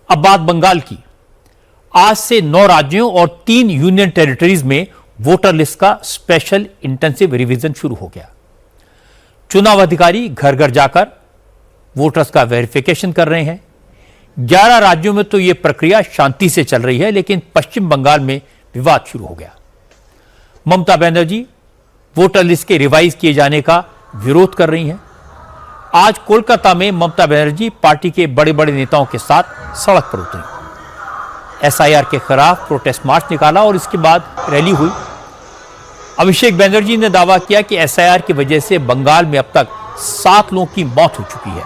अब बात बंगाल की। आज से 9 राज्यों और 3 यूनियन टेरिटरीज में वोटर लिस्ट का स्पेशल इंटेंसिव रिवीजन शुरू हो गया। चुनाव अधिकारी घर घर जाकर वोटर्स का वेरिफिकेशन कर रहे हैं। 11 राज्यों में तो यह प्रक्रिया शांति से चल रही है, लेकिन पश्चिम बंगाल में विवाद शुरू हो गया। ममता बनर्जी वोटर लिस्ट के रिवाइज किए जाने का विरोध कर रही हैं। आज कोलकाता में ममता बनर्जी पार्टी के बड़े बड़े नेताओं के साथ सड़क पर उतरी। एसआईआर के खिलाफ प्रोटेस्ट मार्च निकाला और इसके बाद रैली हुई। अभिषेक बनर्जी ने दावा किया कि एसआईआर की वजह से बंगाल में अब तक 7 लोगों की मौत हो चुकी है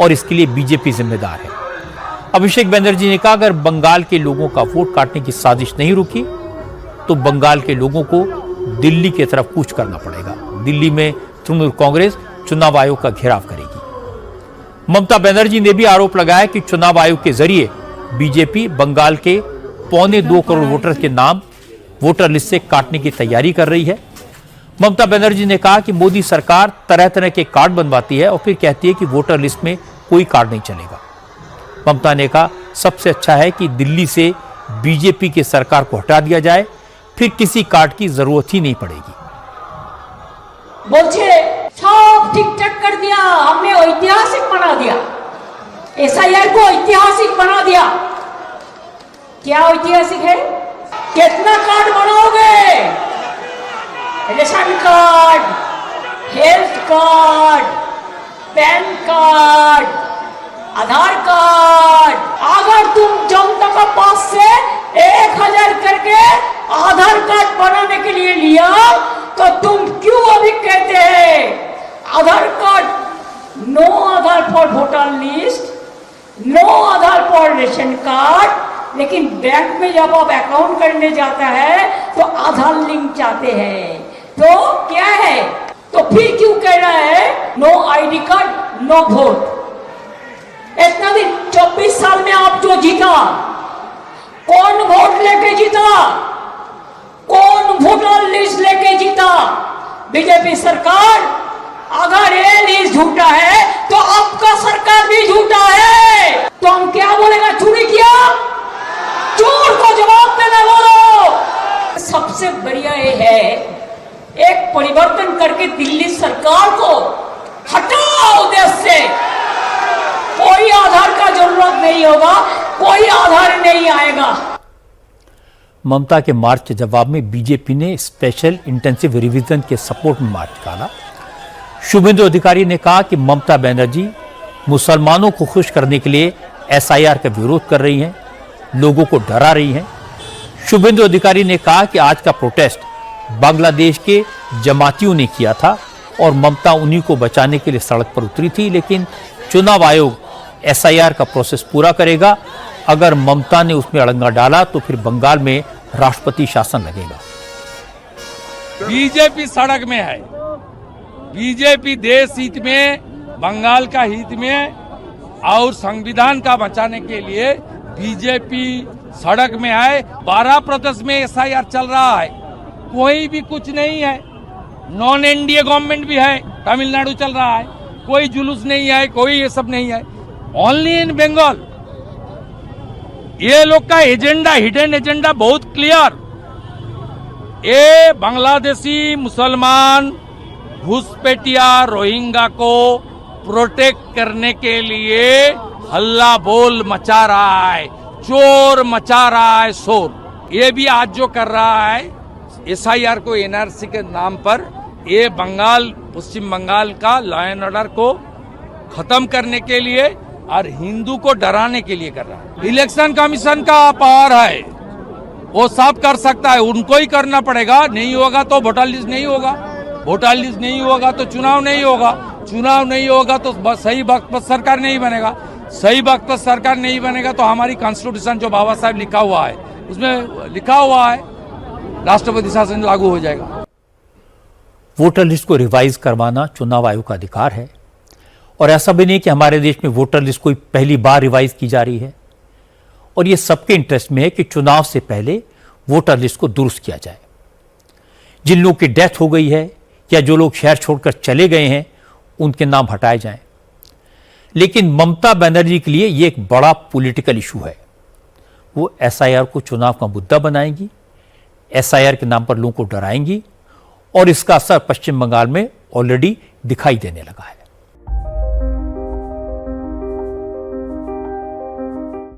और इसके लिए बीजेपी जिम्मेदार है। अभिषेक बनर्जी ने कहा, अगर बंगाल के लोगों का वोट काटने की साजिश नहीं रुकी तो बंगाल के लोगों को दिल्ली की तरफ कूच करना पड़ेगा। दिल्ली में तृणमूल कांग्रेस चुनाव आयोग का घेराव करेगी। ममता बनर्जी ने भी आरोप लगाया कि चुनाव आयोग के जरिए बीजेपी बंगाल के 2.25 करोड़ वोटर्स के नाम वोटर लिस्ट से काटने की तैयारी कर रही है। ममता बनर्जी ने कहा कि मोदी सरकार तरह तरह के कार्ड बनवाती है और फिर कहती है कि वोटर लिस्ट में कोई कार्ड नहीं चलेगा। ममता ने कहा, सबसे अच्छा है कि दिल्ली से बीजेपी की सरकार को हटा दिया जाए, फिर किसी कार्ड की जरूरत ही नहीं पड़ेगी। बोलছে सब ठीक ठाक कर दिया, हमने ऐतिहासिक बना दिया, एसआईआर को ऐतिहासिक बना दिया। क्या ऐतिहासिक है? कितना कार्ड बनाओगे? Ration card, health card, PAN card, Aadhaar card. अगर तुम जनता का पास से 1000 करके आधार कार्ड बनाने के लिए लिया तो तुम क्यों अभी कहते हैं Aadhaar card? No Aadhaar for voter list, no Aadhaar for ration card. लेकिन बैंक में जब आप अकाउंट करने जाता है तो आधार लिंक चाहते हैं। तो क्या है? तो फिर क्यों कह रहा है no ID card no vote? इतना दिन 24 साल में आप जो जीता, कौन वोट लेके जीता? कौन वोटर लिस्ट लेके जीता? बीजेपी सरकार। अगर ये लिस्ट झूठा है तो आपका सरकार भी झूठा है। तो हम क्या बोलेगा? चोरी किया? चोर को जवाब देना बोलो। सबसे बढ़िया ये है, एक परिवर्तन करके दिल्ली सरकार को हटाओ देश से। कोई आधार का जरूरत नहीं होगा, कोई आधार नहीं आएगा। ममता के मार्च के जवाब में बीजेपी ने स्पेशल इंटेंसिव रिवीजन के सपोर्ट में मार्च निकाला। शुभेंदु अधिकारी ने कहा कि ममता बनर्जी मुसलमानों को खुश करने के लिए एसआईआर का विरोध कर रही हैं, लोगों को डरा रही हैं। शुभेंदु अधिकारी ने कहा कि आज का प्रोटेस्ट बांग्लादेश के जमातियों ने किया था और ममता उन्हीं को बचाने के लिए सड़क पर उतरी थी, लेकिन चुनाव आयोग एसआईआर का प्रोसेस पूरा करेगा। अगर ममता ने उसमें अड़ंगा डाला तो फिर बंगाल में राष्ट्रपति शासन लगेगा। बीजेपी सड़क में है, बीजेपी देश हित में, बंगाल का हित में और संविधान का बचाने के लिए बीजेपी सड़क में है। 12 प्रदेश में एसआईआर चल रहा है, कोई भी कुछ नहीं है। नॉन एनडीए गवर्नमेंट भी है, तमिलनाडु चल रहा है, कोई जुलूस नहीं है, कोई ये सब नहीं है। ओनली इन बंगाल ये लोग का एजेंडा, हिडन एजेंडा बहुत क्लियर। ये बांग्लादेशी मुसलमान घुसपैठिया रोहिंग्या को प्रोटेक्ट करने के लिए हल्ला बोल मचा रहा है, चोर मचा रहा है शोर। ये भी आज जो कर रहा है एसआईआर को एनआरसी के नाम पर, ये बंगाल, पश्चिम बंगाल का लॉ एंड ऑर्डर को खत्म करने के लिए और हिंदू को डराने के लिए कर रहा है। इलेक्शन कमीशन का पावर है, वो सब कर सकता है, उनको ही करना पड़ेगा। नहीं होगा तो वोटर लिस्ट नहीं होगा, वोटर लिस्ट नहीं होगा तो चुनाव नहीं होगा, चुनाव नहीं होगा तो सही वक्त पर सरकार नहीं बनेगा, सही वक्त पर सरकार नहीं बनेगा तो हमारी कॉन्स्टिट्यूशन जो बाबा साहब लिखा हुआ है उसमें लिखा हुआ है राष्ट्रपति शासन लागू हो जाएगा। वोटर लिस्ट को रिवाइज करवाना चुनाव आयोग का अधिकार है और ऐसा भी नहीं कि हमारे देश में वोटर लिस्ट कोई पहली बार रिवाइज की जा रही है। और यह सबके इंटरेस्ट में है कि चुनाव से पहले वोटर लिस्ट को दुरुस्त किया जाए। जिन लोगों की डेथ हो गई है या जो लोग शहर छोड़कर चले गए हैं उनके नाम हटाए जाएं। लेकिन ममता बनर्जी के लिए यह एक बड़ा पॉलिटिकल इशू है। वो एसआईआर को चुनाव का मुद्दा बनाएंगी, एसआईआर के नाम पर लोगों को डराएंगी और इसका असर पश्चिम बंगाल में ऑलरेडी दिखाई देने लगा है।